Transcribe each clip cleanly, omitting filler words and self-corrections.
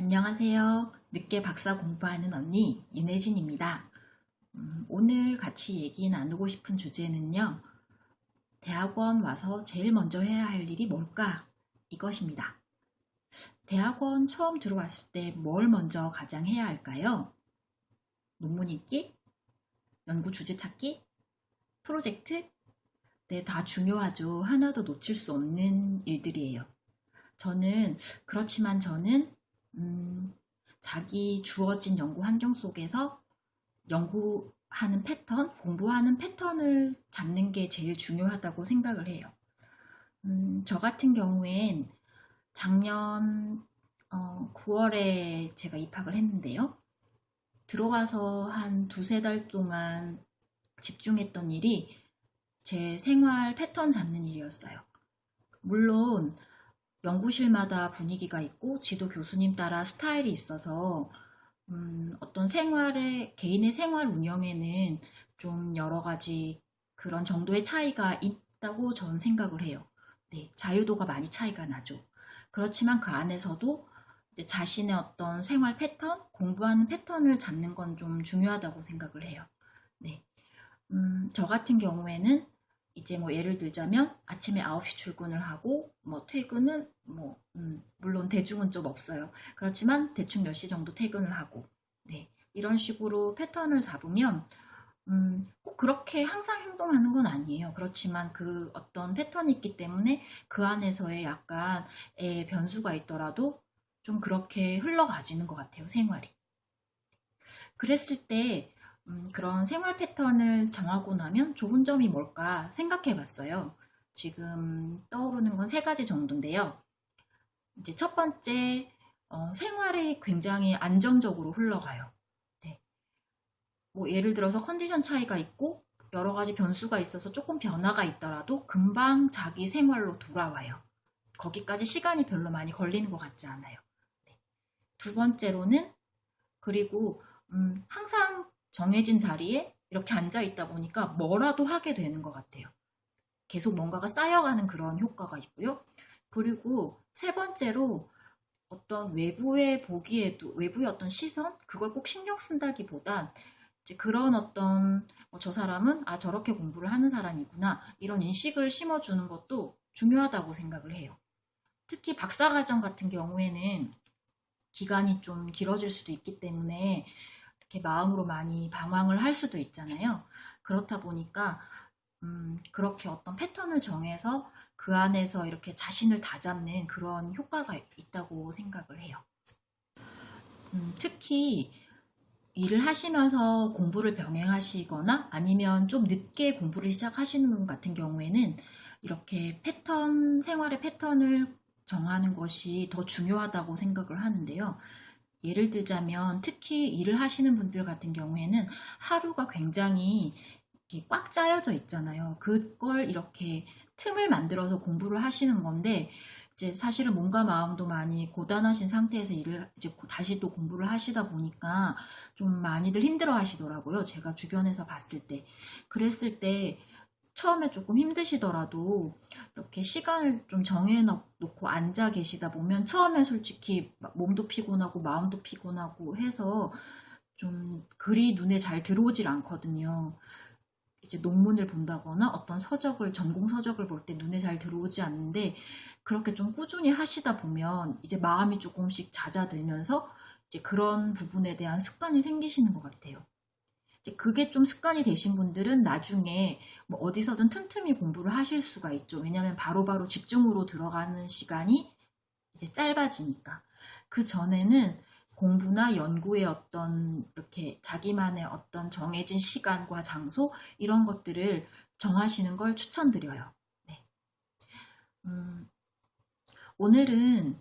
안녕하세요. 늦게 박사 공부하는 언니 윤혜진입니다. 오늘 같이 얘기 나누고 싶은 주제는요. 대학원 와서 제일 먼저 해야 할 일이 뭘까? 이것입니다. 대학원 처음 들어왔을 때 뭘 먼저 가장 해야 할까요? 논문 읽기? 연구 주제 찾기? 프로젝트? 네, 다 중요하죠. 하나도 놓칠 수 없는 일들이에요. 그렇지만 저는 자기 주어진 연구 환경 속에서 연구하는 패턴, 공부하는 패턴을 잡는 게 제일 중요하다고 생각을 해요. 저 같은 경우엔 작년 9월에 제가 입학을 했는데요. 들어와서 한 두세 달 동안 집중했던 일이 제 생활 패턴 잡는 일이었어요. 물론 연구실마다 분위기가 있고 지도 교수님 따라 스타일이 있어서 개인의 생활 운영에는 좀 여러 가지 그런 정도의 차이가 있다고 저는 생각을 해요. 네, 자유도가 많이 차이가 나죠. 그렇지만 그 안에서도 이제 자신의 어떤 생활 패턴, 공부하는 패턴을 잡는 건 좀 중요하다고 생각을 해요. 네. 저 같은 경우에는 이제 예를 들자면 아침에 9시 출근을 하고 퇴근은 물론 대중은 좀 없어요. 그렇지만 대충 몇 시 정도 퇴근을 하고 네, 이런 식으로 패턴을 잡으면 꼭 그렇게 항상 행동하는 건 아니에요. 그렇지만 그 어떤 패턴이 있기 때문에 그 안에서의 약간의 변수가 있더라도 좀 그렇게 흘러가지는 것 같아요, 생활이. 그랬을 때 그런 생활 패턴을 정하고 나면 좋은 점이 뭘까 생각해 봤어요. 지금 떠오르는 건 세 가지 정도인데요. 이제 첫 번째, 생활이 굉장히 안정적으로 흘러가요. 네. 예를 들어서 컨디션 차이가 있고 여러 가지 변수가 있어서 조금 변화가 있더라도 금방 자기 생활로 돌아와요. 거기까지 시간이 별로 많이 걸리는 것 같지 않아요. 네. 두 번째로는 그리고 항상 정해진 자리에 이렇게 앉아 있다 보니까 뭐라도 하게 되는 것 같아요. 계속 뭔가가 쌓여가는 그런 효과가 있고요. 그리고 세 번째로 어떤 외부의 어떤 시선? 그걸 꼭 신경 쓴다기보단 이제 그런 어떤 저 사람은 저렇게 공부를 하는 사람이구나 이런 인식을 심어주는 것도 중요하다고 생각을 해요. 특히 박사과정 같은 경우에는 기간이 좀 길어질 수도 있기 때문에 이렇게 마음으로 많이 방황을 할 수도 있잖아요. 그렇다 보니까 그렇게 어떤 패턴을 정해서 그 안에서 이렇게 자신을 다잡는 그런 효과가 있다고 생각을 해요. 특히 일을 하시면서 공부를 병행하시거나 아니면 좀 늦게 공부를 시작하시는 분 같은 경우에는 이렇게 생활의 패턴을 정하는 것이 더 중요하다고 생각을 하는데요. 예를 들자면 특히 일을 하시는 분들 같은 경우에는 하루가 굉장히 이렇게 꽉 짜여져 있잖아요. 그걸 이렇게 틈을 만들어서 공부를 하시는 건데 이제 사실은 몸과 마음도 많이 고단하신 상태에서 일을 이제 다시 또 공부를 하시다 보니까 좀 많이들 힘들어 하시더라고요. 제가 주변에서 봤을 때. 그랬을 때 처음에 조금 힘드시더라도 이렇게 시간을 좀 정해놓고 앉아 계시다 보면 처음엔 솔직히 몸도 피곤하고 마음도 피곤하고 해서 좀 글이 눈에 잘 들어오질 않거든요. 이제 논문을 본다거나 어떤 전공 서적을 볼 때 눈에 잘 들어오지 않는데 그렇게 좀 꾸준히 하시다 보면 이제 마음이 조금씩 잦아들면서 이제 그런 부분에 대한 습관이 생기시는 것 같아요. 이제 그게 좀 습관이 되신 분들은 나중에 어디서든 틈틈이 공부를 하실 수가 있죠. 왜냐하면 바로바로 집중으로 들어가는 시간이 이제 짧아지니까. 그 전에는 공부나 연구의 어떤 이렇게 자기만의 어떤 정해진 시간과 장소 이런 것들을 정하시는 걸 추천드려요. 네. 오늘은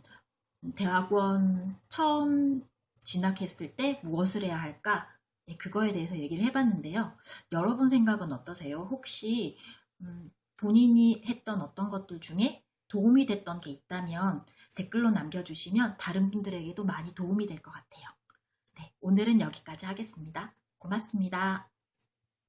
대학원 처음 진학했을 때 무엇을 해야 할까? 네, 그거에 대해서 얘기를 해봤는데요. 여러분 생각은 어떠세요? 혹시 본인이 했던 어떤 것들 중에 도움이 됐던 게 있다면 댓글로 남겨주시면 다른 분들에게도 많이 도움이 될 것 같아요. 네, 오늘은 여기까지 하겠습니다. 고맙습니다.